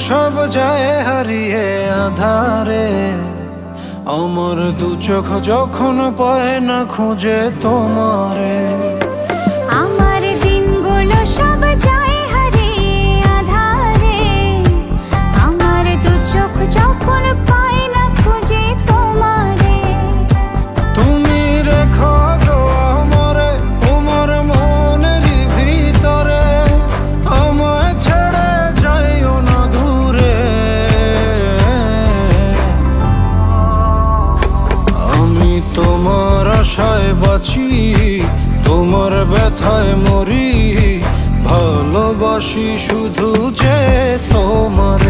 সব যায় হারিয়ে আধারে, আমার দু চোখ যখন পায় না খুঁজে তোমারে। আমার দিনগুলো সব যায় হারিয়ে আঁধারে, আমার দু চোখ যখন পায় না খুঁজে তোমারে। তুমি রেখো গো আমারে তোমার মনের ভিতরে, আমায় ছেড়ে যাইও না দূরে। আমি তোমার আশায় বাঁচি, তোমার ব্যথায় মরি, ভালোবাসি শুধু যে তোমার।